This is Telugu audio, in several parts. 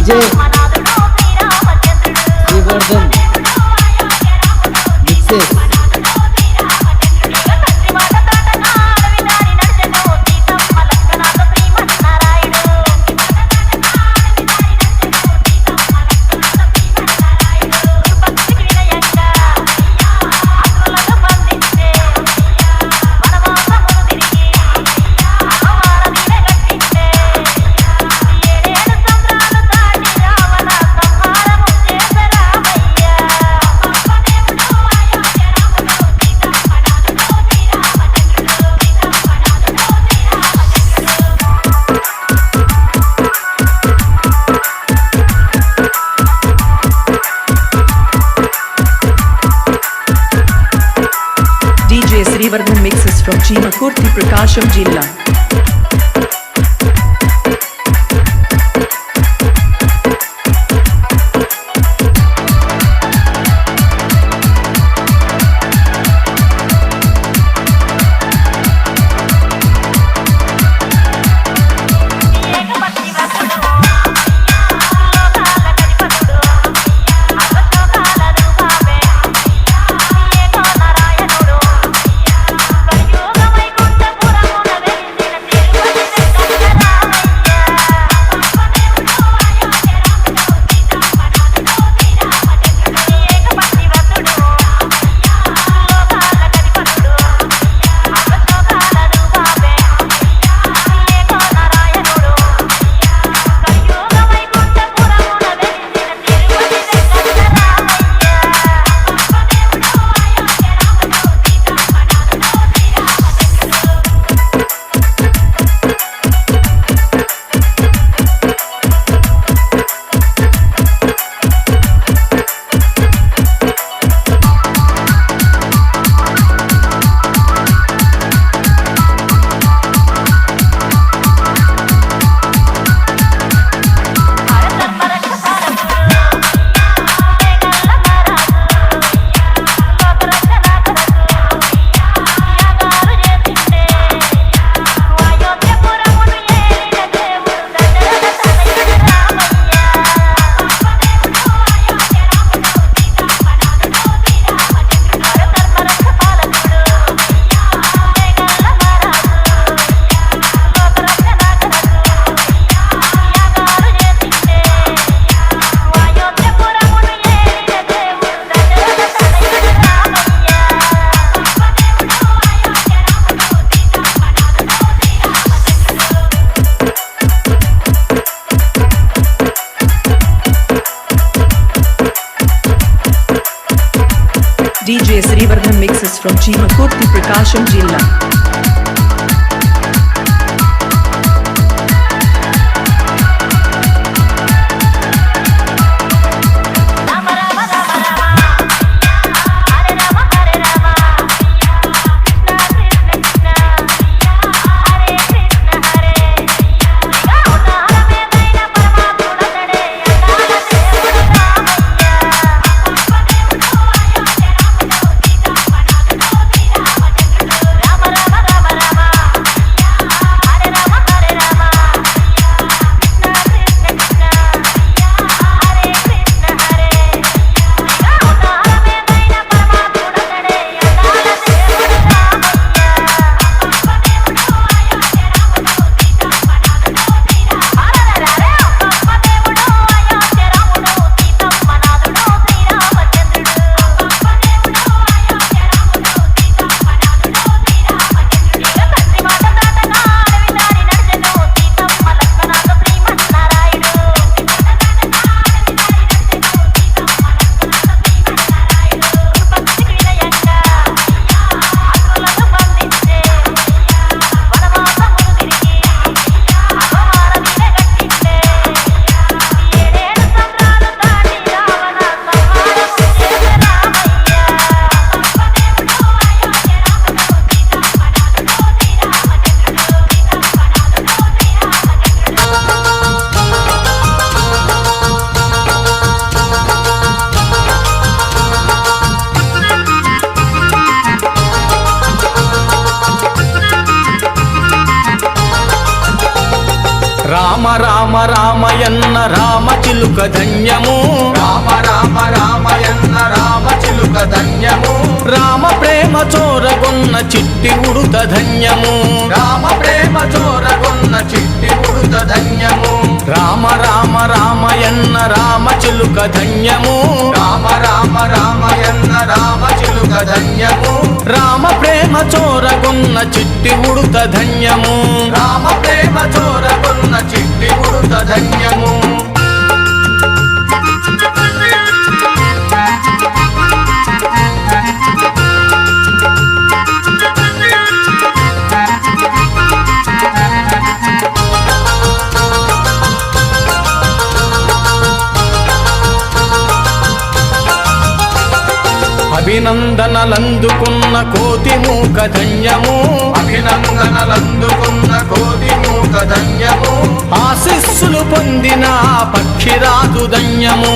DJ Shrivardhan mixes Srivardan mixes from Chimakurti Prakasham Jilla. DJ Srivardan mixes from Chimakurti Prakasham Jilla. Rama Rama Rama Rama రామయన్న రామ చిలుక ధన్యము రామ రామ రామయన్న రామ చిలుక ధన్యము రామ ప్రేమ చోరగొన్న చిట్టి ఉడుత ధన్యము రామ ప్రేమ చోరగొన్న చిట్టి ఉడుత ధన్యము రామ రామ రామయన్న రామ చిలుక ధన్యము రామ రామ రామయన్న రామ చిలుక ధన్యము రామ ప్రేమ చోరగొన్న చిట్టి ఉడుత ధన్యము రామ ప్రేమ చోరగొన్న చిట్టి ఉడుత ధన్యము అభినందనలందుకున్న కోతి మూక ధన్యము అభినందనలందుకున్న కోతి మూక ధన్యము ఆశీస్సులు పొందిన పక్షిరాజు ధన్యము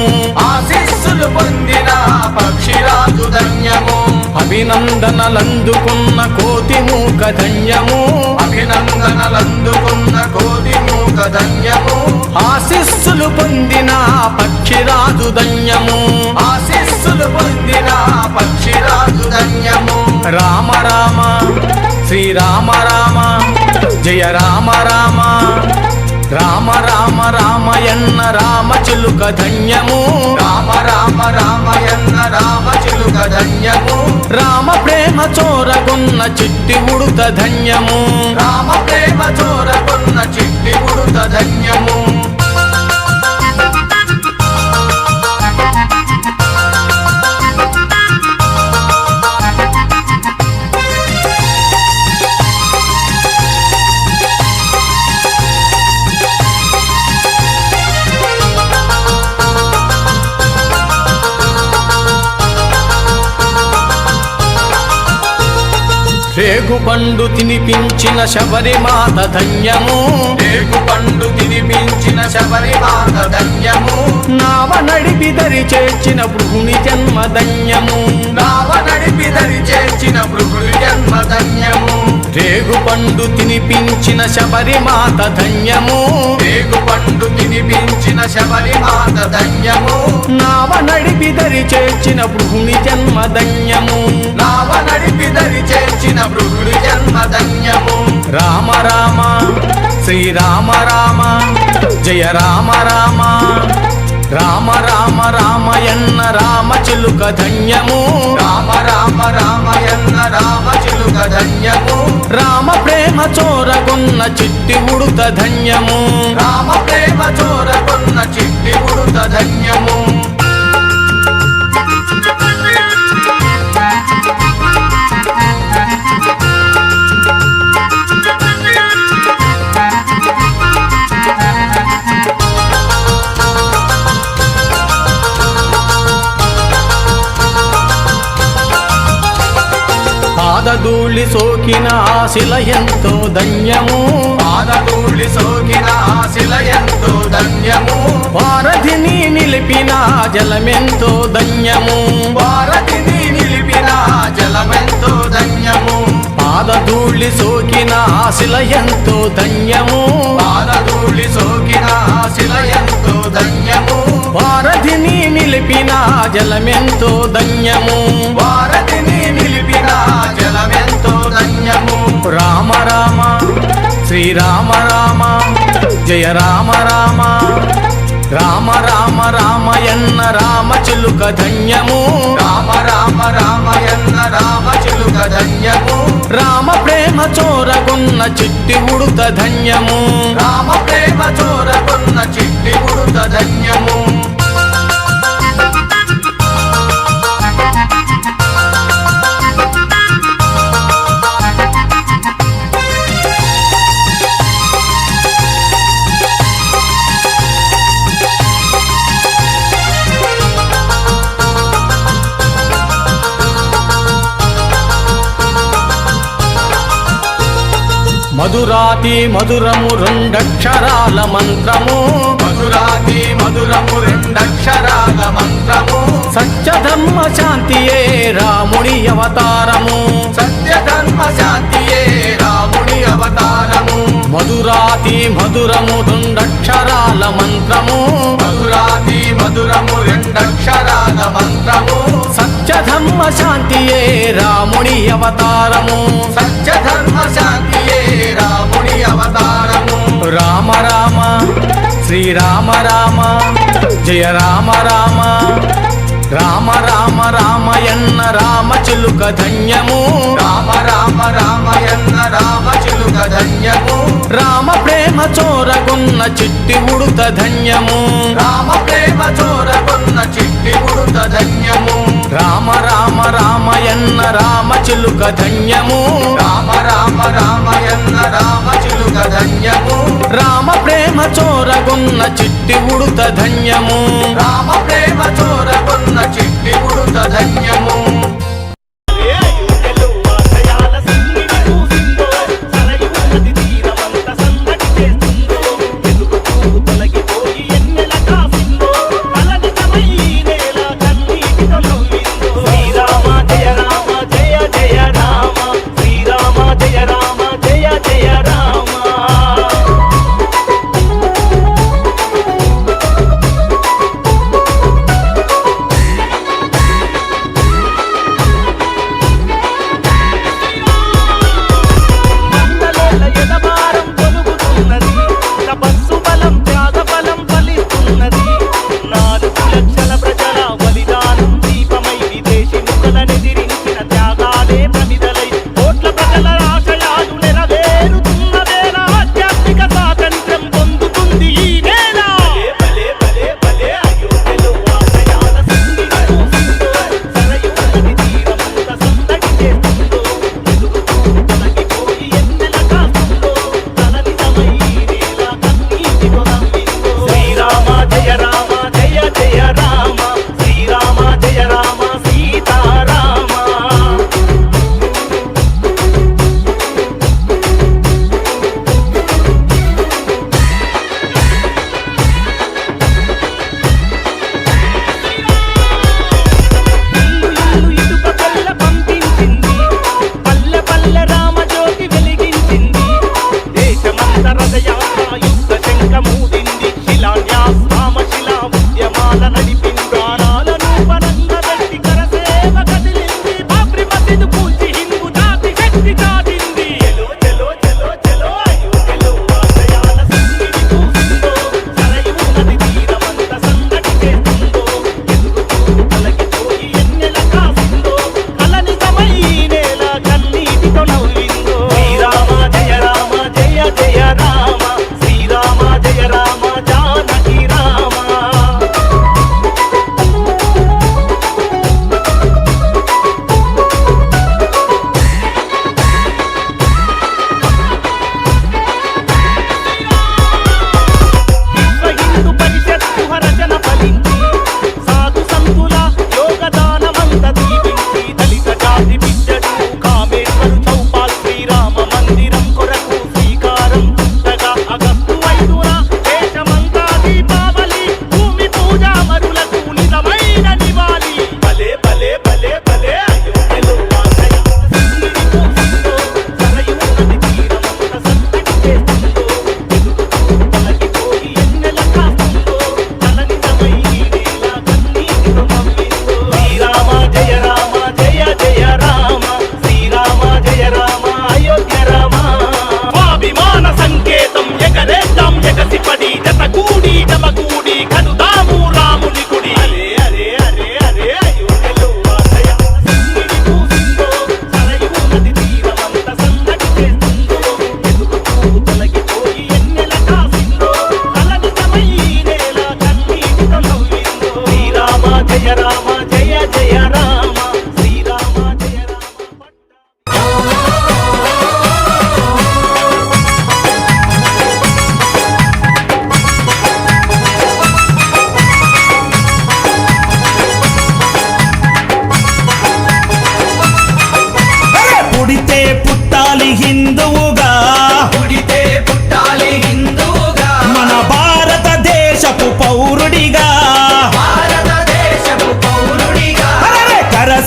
ఆశీస్సులు పొందిన పక్షిరాజు ధన్యము అభినందనలందుకున్న కోతి మూక ధన్యము అభినందనలందుకున్న కోతి మూక ధన్యము ఆశీస్సులు పొందిన పక్షిరాజు ధన్యము ఆశీస్సులు పొందిన పక్షిరాజు ధన్యము రామ రామ శ్రీరామ రామ జయ రామ రామ రామ రామ రామయన్న రామ చిలుక ధన్యము రామ రామ రామయన్న రామ చిలుక ధన్యము రామ ప్రేమ చోరగొన్న చిట్టి ఉడుత ధన్యము రామ ప్రేమ చోరగొన్న చిట్టి ఉడుత ధన్యము రేగు పండు తినిపించిన శబరిమాత ధన్యము రేగు పండు తినిపించిన శబరిమాత ధన్యము నావ నడిపి దరి చేర్చిన భృగుని జన్మ ధన్యము నావ నడిపి దరి చేర్చిన భృగుడి జన్మ ధన్యము రేగు పండు తినిపించిన శబరిమాత ధన్యము రేగు పండు తినిపించిన శబరిమాత ధన్యము నావ నడిపి దరి చేర్చిన భృగుని జన్మ ధన్యము నావ నడిపి దరి చేర్చిన భృగుడి జన్మ ధన్యము రామ రామ శ్రీరామ రామ జయ రామ రామ రామ రామ రామయన్న రామ చిలుక ధన్యము రామ రామ రామయన్న రామ చిలుక ధన్యము రామ ప్రేమ చోరగొన్న చిట్టి ఉడుత ధన్యము రామ ప్రేమ చోరగొన్న చిట్టి ఉడుత ధన్యము పాదధూళి సోకిన ఆశిల ఎంతో ధన్యము పాదధూళి సోకిన ఆశిల ఎంతో ధన్యము వారధిని నిలిపిన జలమెంతో ధన్యము భారతిని నిలిపిన జలమెంతో ధన్యము పాదధూళి సోకిన ఆశిల ఎంతో ధన్యము పాదధూళి సోకిన ఆశిల ఎంతో ధన్యము వారధిని నిలిపిన జలమెంతో ధన్యము భారతిని నిలిపిన జలమెంతో ధన్యము రామ రామ శ్రీరామ రామ జయ రామ రామ రామ రామ రామయన్న రామ చిలుక ధన్యము రామ రామ రామయన్న రామ చిలుక ధన్యము రామ ప్రేమ చోరగొన్న చిట్టి ఉడుత ధన్యము రామ ప్రేమ చోరగొన్న చిట్టి ఉడుత ధన్యము మధురాతి మధురము రెండక్షరాల మంత్రము మధురాతి మధురము రెండక్షరాల మంత్రము సత్యధర్మ శాంతియే రాముడి అవతారము సత్యధర్మ శాంతియే రాముడి అవతారము మధురాతి మధురము రెండక్షరాల మంత్రము మధురాతి మధురము రెండక్షరాల మంత్రము సత్యధర్మ శాంతియే రాముని అవతారము సత్యధర్మ శాంతియే రాముని అవతారము రామ రామ శ్రీరామ రామ జయ రామ రామ రామ రామ రామయన్న రామ చిలుక ధన్యము రామ రామ రామయన్న రామ చిలుక ధన్యము రామ ప్రేమ చోరగొన్న చిట్టి ఉడుత ధన్యము రామ ప్రేమ చోరగొన్న చిట్టి ఉడుత ధన్యము రామ రామ రామయన్న రామ చిలుక ధన్యము రామ రామ రామయన్న రామ చిలుక ధన్యము రామ ప్రేమ చోరగొన్న చిట్టి ఉడుత ధన్యము రామ ప్రేమ చోరగొన్న చిట్టి ఉడుత ధన్యము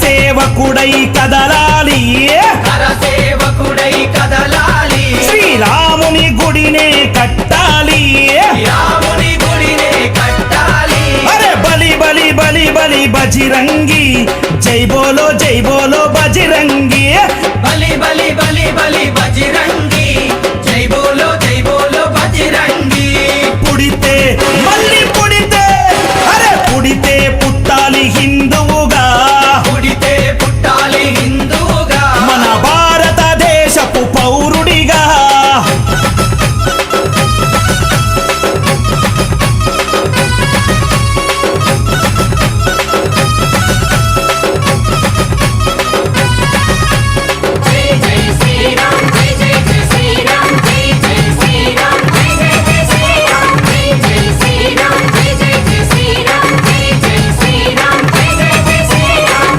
సేవకుడై కదలాలి, సేవకుడై కదలాలి. శ్రీరాముని గుడి కట్టాలి రాముని గుడినే కట్టాలి అరే బలి బలి బలి బలి బజిరంగి జై బోలో బజిరంగి బలి బలి బలి బలి బజిరంగి జై బోలో బజిరంగి పుడితే మళ్ళీ పుడితే అరే పుడితే పుట్టాలి హిందువుగా పుడితే పుట్టాలి హిందువుగా మన భారతదేశపు పౌరుడిగా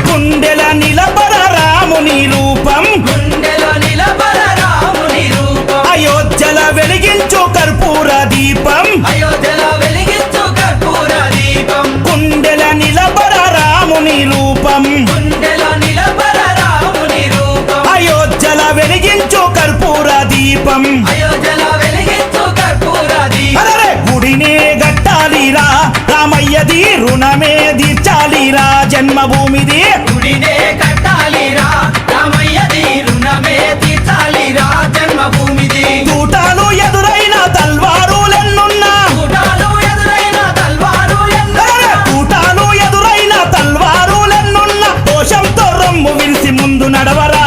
గుండెల నిలబడ రాముని రూపం గుండెలో నిలబడ రాముని రూపం అయోధ్యల వెలిగించు కర్పూర దీపం అయోధ్యలో వెలిగించు కర్పూర దీపం గుండెల నిలబడ రాముని రూపం గుండెలో నిలబడ రాముని రూపం అయోధ్యల వెలిగించు కర్పూర దీపం అయోధ్యలో వెలిగించు కర్పూర దీపం అరే గుడినే గట్టాలిరా రామయ్యది రుణమే తీర్చాలిరా జన్మభూమిది గుడినే కట్టాలిరా రామయ్యది రుణమే తీర్చాలిరా జన్మభూమిది తూటాలు ఎదురైన తల్వారులెన్నున్నా కూటాలు ఎదురైన తల్వారు అరే తూటాలు ఎదురైన తల్వారులెన్నున్నా దోషంతో రొమ్ము విరిసి ముందు నడవరా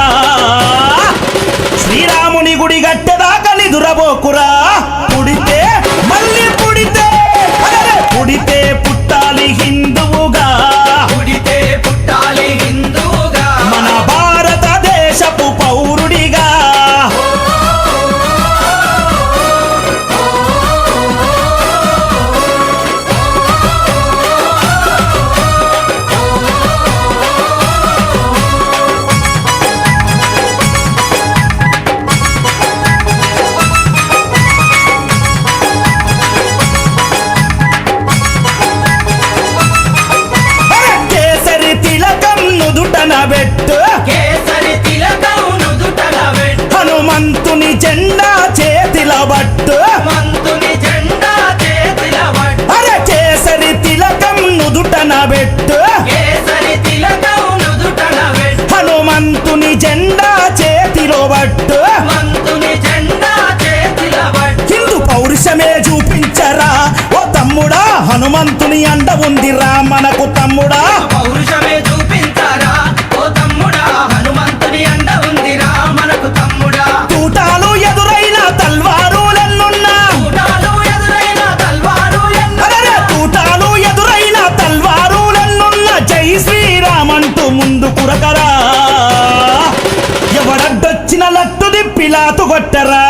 శ్రీరాముని గుడి గట్టెదాకా నిదురబోకురా పుడితే మళ్ళీ పుడితే అరే పుడితే పుట్టాలి హిందువుగా పుడితే పుట్టాలి హిందువుగా మన భారతదేశపు పౌరుడిగా అరే కేసరి తిలకం నుదుటన పెట్టు కేసరి తిలకం నుదుటన పెట్టు హనుమంతుని జెండా చేతిల బట్టు మంతుని జెండా చేతిల పట్టు అరే కేసరి తిలకం నుదుటన పెట్టు కేసరి తిలకం నుదుటన పెట్టు హనుమంతుని జెండా చేతిలో బట్టు మంతుని జెండా చేతిల పట్టు హిందూ పౌరుషమే చూపించరా ఓ తమ్ముడా హనుమంతుని అండ ఉందిరా మనకు తమ్ముడా పౌరుషమే చూపించారా ఓ తమ్ముడా హనుమంతుని అండ ఉందిరా మనకు తమ్ముడా తూటాలు ఎదురైన తల్వారులెన్నున్నా కూటాలు ఎదురైన తల్వారు అరే తూటాలు ఎదురైన తల్వారులెన్నున్నా జై శ్రీరామంటూ ముందు కురకరా ఎవడడ్డొచ్చిన లట్టు దిప్పిలాతు కొట్టరా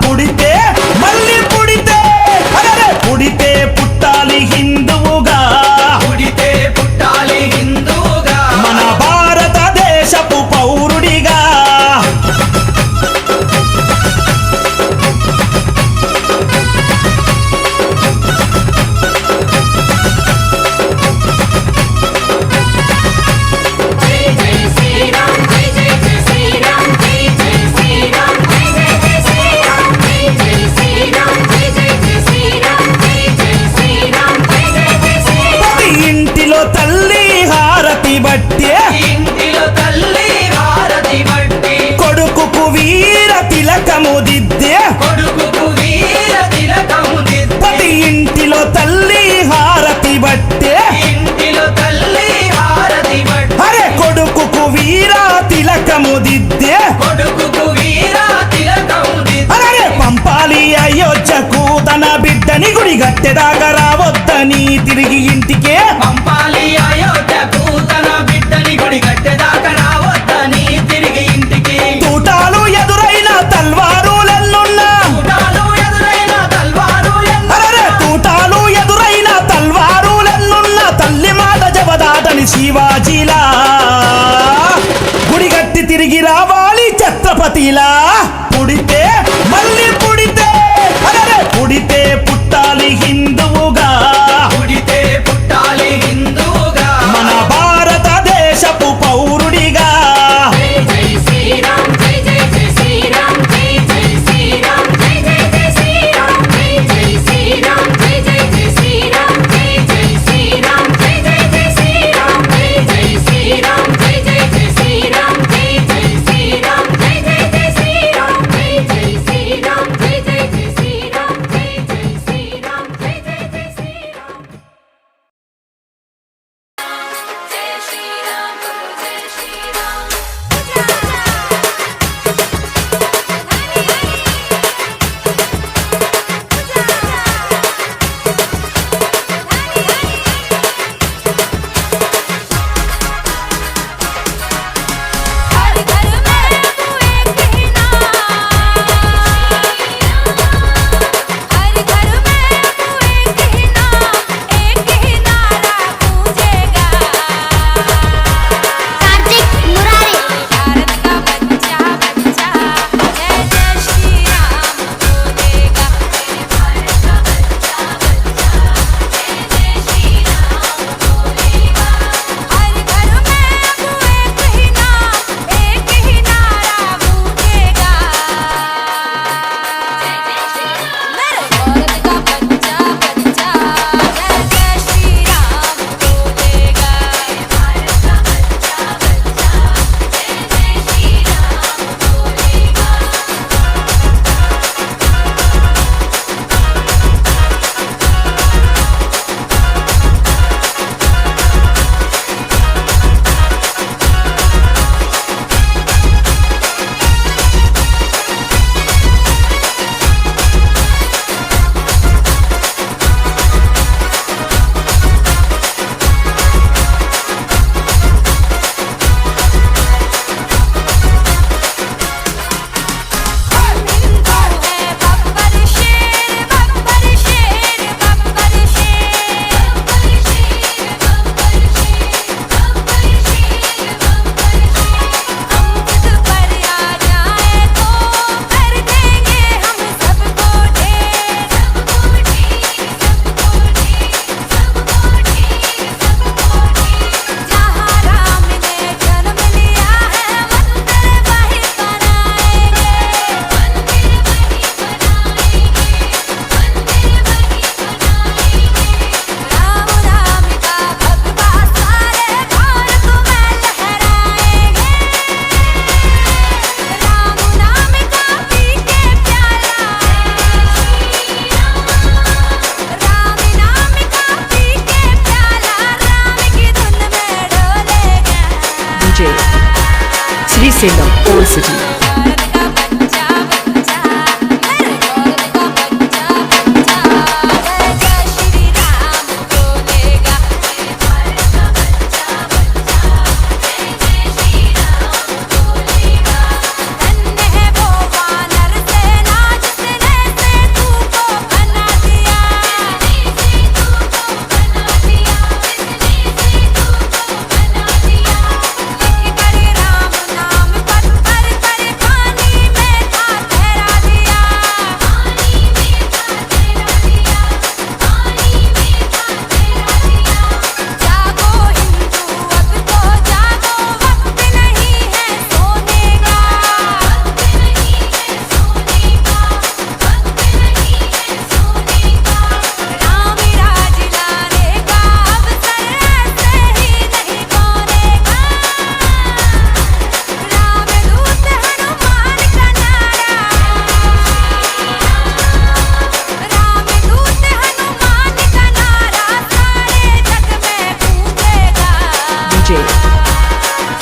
పుడితే మళ్ళీ పుడితే అరే పుడితే పుట్టాలి హిందువుగా పుడితే పుట్టాలి హిందువుగా మన భారతదేశపు పౌరుడిగా ప్రతి ఇంటిలో తల్లి హారతి బట్టే ఇంటిలో తల్లి హారతి బట్టి కొడుకుకు వీర తిలకము దిద్దే కొడుకుకు వీర తిలకము దిద్ది ప్రతి ఇంటిలో తల్లి హారతి బట్టే ఇంటిలో తల్లి హారతి బట్టి అరే కొడుకుకు వీర తిలకము దిద్దే కొడుకుకు వీర తిలకము దిద్ది అరే పంపాలి అయోధ్యకు తన బిడ్డని గుడి గట్టెదాకా రావద్దని తిరిగి ఇంటికే పంపాలి అయోధ్యకు తన బిడ్డని గుడి గట్టెదాకా రావద్దని తిరిగి ఇంటికి తూటాలు ఎదురైన తల్వారులెన్నున్నా కూటాలు ఎదురైన తల్వారు అరే తూటాలు ఎదురైన తల్వారులెన్నున్నా తల్లి మాట జవదాటని శివాజీలా గుడిగట్టి తిరిగి రావాలి ఛత్రపతిలా పుడితే మళ్ళీ పుడితే అరే పుడితే పుట్టాలి హిందువుగా పుడితే పుట్టాలి Salem, Old City.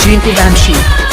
Jinky Banshee.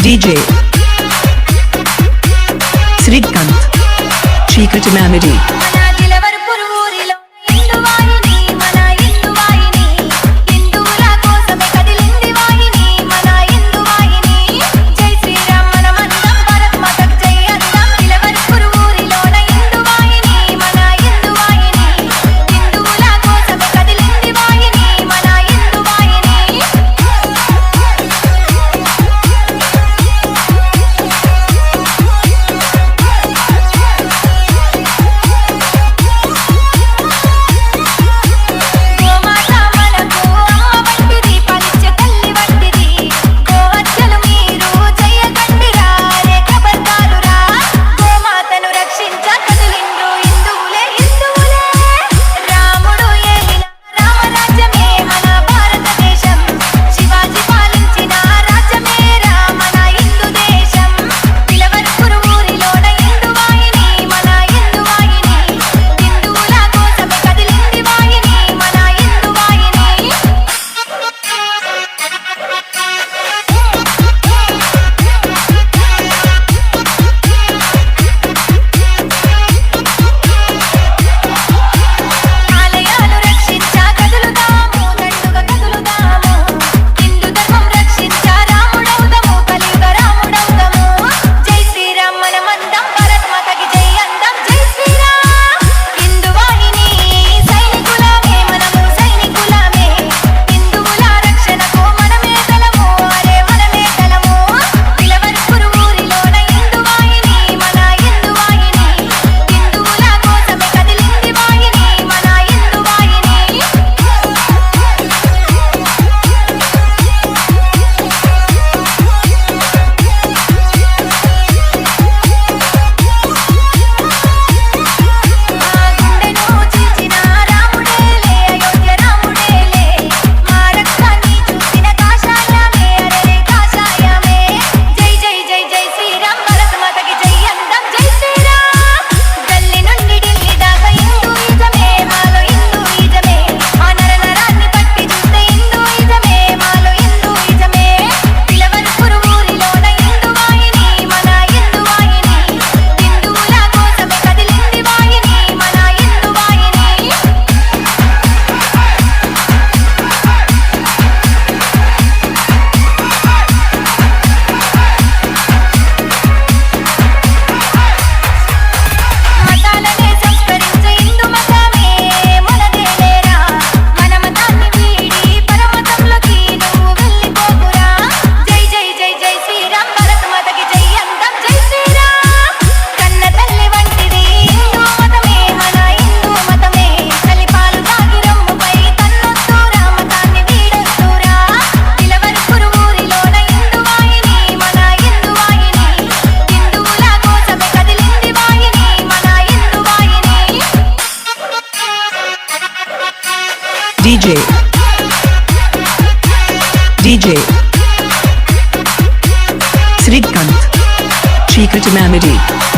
DJ Srikanth Chikati Mamidi Srikanth, Chikati Mamidi.